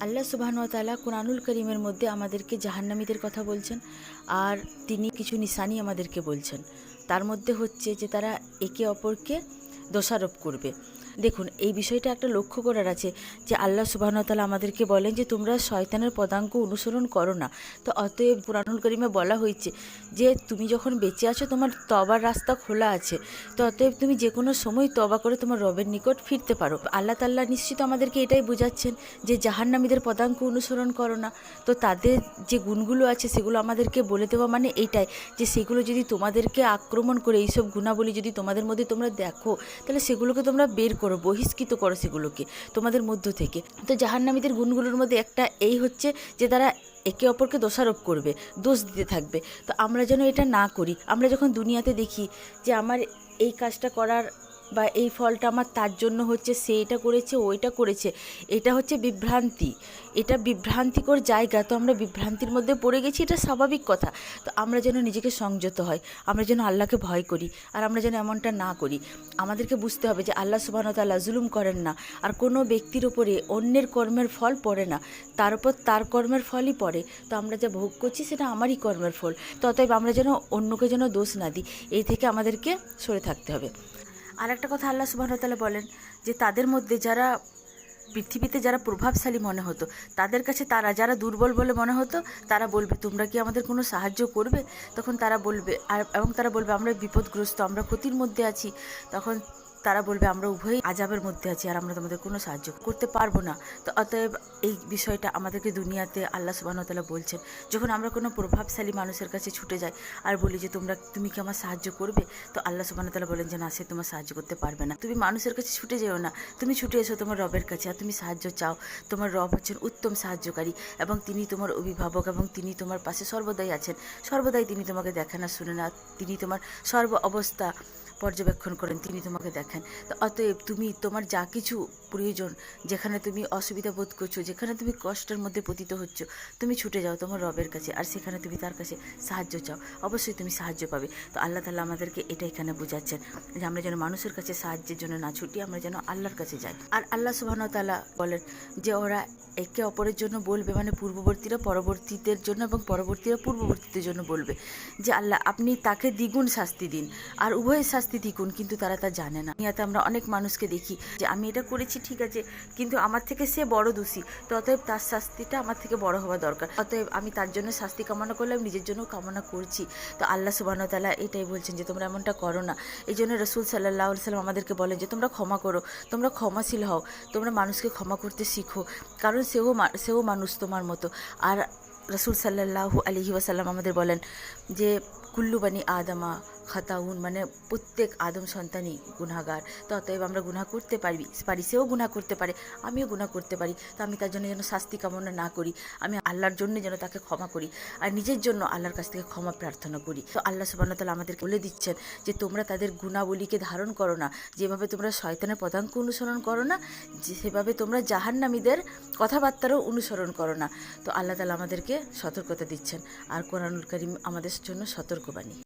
আল্লাহ সুবহানাহু ওয়া তাআলা কুরআনুল কারীমের মধ্যে আমাদেরকে জাহান্নামীদের কথা বলছেন, আর তিনি কিছু নিশানি আমাদেরকে বলছেন। তার মধ্যে হচ্ছে যে তারা একে অপরকে দোষারোপ করবে। দেখুন, এই বিষয়টা একটা লক্ষ্য করার আছে যে আল্লাহ সুবহানাহু ওয়া তাআলা আমাদেরকে বলেন যে তোমরা শয়তানের পদাঙ্ক অনুসরণ করো না। তো অতএব কুরআনুল কারীমে বলা হয়েছে যে তুমি যখন বেঁচে আছো তোমার তওবার রাস্তা খোলা আছে। তো অতএব তুমি যে কোনো সময় তওবা করে তোমার রবের নিকট ফিরতে পারো। আল্লাহ তাআলা নিশ্চিত আমাদেরকে এটাই বোঝাচ্ছেন যে জাহান্নামীদের পদাঙ্ক অনুসরণ করো না। তো তাদের যে গুণগুলো আছে সেগুলো আমাদেরকে বলে দেওয়া মানে এইটাই যে সেগুলো যদি তোমাদেরকে আক্রমণ করে, এইসব গুণাবলী যদি তোমাদের মধ্যে তোমরা দেখো, তাহলে সেগুলোকে তোমরা বের করো, বহিষ্কৃত করো সেগুলোকে তোমাদের মধ্য থেকে। তো জাহান্নামীদের গুণগুলোর মধ্যে একটা এই হচ্ছে যে তারা একে অপরকে দোষারোপ করবে, দোষ দিতে থাকবে। তো আমরা যেন এটা না করি। আমরা যখন দুনিয়াতে দেখি যে আমার এই কাজটা করার বা এই ফলটা আমার তার জন্য হচ্ছে, সে এটা করেছে, ওইটা করেছে, এটা হচ্ছে বিভ্রান্তি, এটা বিভ্রান্তিকর জায়গা। তো আমরা বিভ্রান্তির মধ্যে পড়ে গেছি, এটা স্বাভাবিক কথা। তো আমরা যেন নিজেকে সংযত হয়, আমরা যেন আল্লাহকে ভয় করি, আর আমরা যেন এমনটা না করি। আমাদেরকে বুঝতে হবে যে আল্লাহ সুবহানাহু ওয়া তাআলা জুলুম করেন না, আর কোনো ব্যক্তির ওপরে অন্যের কর্মের ফল পড়ে না, তার উপর তার কর্মের ফলই পড়ে। তো আমরা যা ভোগ করছি সেটা আমারই কর্মের ফল। তো অতএব আমরা যেন অন্যকে যেন দোষ না দিই, এই থেকে আমাদেরকে সরে থাকতে হবে। আর একটা কথা আল্লাহ সুবহানাহু ওয়া তাআলা বলেন যে তাদের মধ্যে যারা পৃথিবীতে যারা প্রভাবশালী মনে হতো, তাদের কাছে তারা যারা দুর্বল বলে মনে হতো, তারা বলবে তোমরা কি আমাদের কোনো সাহায্য করবে? তখন তারা বলবে, এবং তারা বলবে আমরা বিপদগ্রস্ত, আমরা ক্ষতির মধ্যে আছি। তখন তারা বলবে আমরা উভয়ই আযাবের মধ্যে আছি, আর আমরা তোমাদের কোনো সাহায্য করতে পারবো না। তো অতএব এই বিষয়টা আমাদেরকে দুনিয়াতে আল্লাহ সুবহানাহু ওয়া তাআলা বলছেন, যখন আমরা কোনো প্রভাবশালী মানুষের কাছে ছুটে যাই আর বলি যে তুমি কি আমার সাহায্য করবে, তো আল্লাহ সুবহানাহু ওয়া তাআলা বলেন যে না, সে তোমার সাহায্য করতে পারবে না। তুমি মানুষের কাছে ছুটে যেও না, তুমি ছুটে এসো তোমার রবের কাছে, আর তুমি সাহায্য চাও। তোমার রব হচ্ছেন উত্তম সাহায্যকারী, এবং তিনি তোমার অভিভাবক, এবং তিনি তোমার পাশে সর্বদাই আছেন। সর্বদাই তিনি তোমাকে দেখেন আর শুনেন, আর তিনি তোমার সর্ব অবস্থা পর্যবেক্ষণ করেন, তিনি তোমাকে দেখেন। তো অতএব তুমি তোমার যা কিছু প্রয়োজন, যেখানে তুমি অসুবিধা বোধ করছো, যেখানে তুমি কষ্টের মধ্যে পতিত হচ্ছ, তুমি ছুটে যাও তোমার রবের কাছে, আর সেখানে তুমি তার কাছে সাহায্য চাও, অবশ্যই তুমি সাহায্য পাবে। তো আল্লাহ তাআলা আমাদেরকে এটা এখানে বোঝাচ্ছেন যে আমরা যেন মানুষের কাছে সাহায্যের জন্য না ছুটি, আমরা যেন আল্লাহর কাছে যাই। আর আল্লাহ সুবহানাহু ওয়া তাআলা বলেন যে ওরা একে অপরের জন্য বলবে, মানে পূর্ববর্তীরা পরবর্তীদের জন্য এবং পরবর্তীরা পূর্ববর্তীদের জন্য বলবে যে আল্লাহ আপনি তাকে দ্বিগুণ শাস্তি দিন, আর উভয়ের শাস্তি দ্বিগুণ, কিন্তু তারা তা জানে না। দুনিয়াতে আমরা অনেক মানুষকে দেখি যে আমি এটা করেছি ঠিক আছে, কিন্তু আমার থেকে সে বড় দোষী, তো অতএব তার শাস্তিটা আমার থেকে বড় হওয়া দরকার, অতএব আমি তার জন্য শাস্তি কামনা করলাম, নিজের জন্য কামনা করছি। তো আল্লাহ সুবহানাহু ওয়া তাআলা এটাই বলছেন যে তোমরা এমনটা করো না। এই জন্য রাসূল সাল্লাল্লাহু আলাইহি ওয়াসাল্লাম আমাদেরকে বলেন যে তোমরা ক্ষমা করো, তোমরা ক্ষমাশীল হও, তোমরা মানুষকে ক্ষমা করতে শিখো, কারণ সেও মানুষ তোমার মতো। আর রাসূল সাল্লাল্লাহু আলাইহি ওয়াসাল্লাম আমাদের বলেন যে কুল্লু বানি আদমা খাতাউন, মানে প্রত্যেক আদম সন্তানই গুনাহগার। তো অতএব আমরা গুনাহ করতে পারি, সেও গুনাহ করতে পারে, আমিও গুনাহ করতে পারি। তো আমি তার জন্য যেন শাস্তি কামনা না করি, আমি আল্লাহর জন্য যেন তাকে ক্ষমা করি, আর নিজের জন্য আল্লাহর কাছ থেকে ক্ষমা প্রার্থনা করি। তো আল্লাহ সুবহানাহু ওয়া তাআলা আমাদেরকে বলে দিচ্ছেন যে তোমরা তাদের গুণাবলীকে ধারণ করো না, যেভাবে তোমরা শয়তানের পদাঙ্ক অনুসরণ করো না, সেভাবে তোমরা জাহান্নামীদের কথাবার্তারও অনুসরণ করো না। তো আল্লাহ তাআলা আমাদেরকে সতর্কতা দিচ্ছেন, আর কোরআনুল কারীম আমাদের জন্য সতর্কবাণী।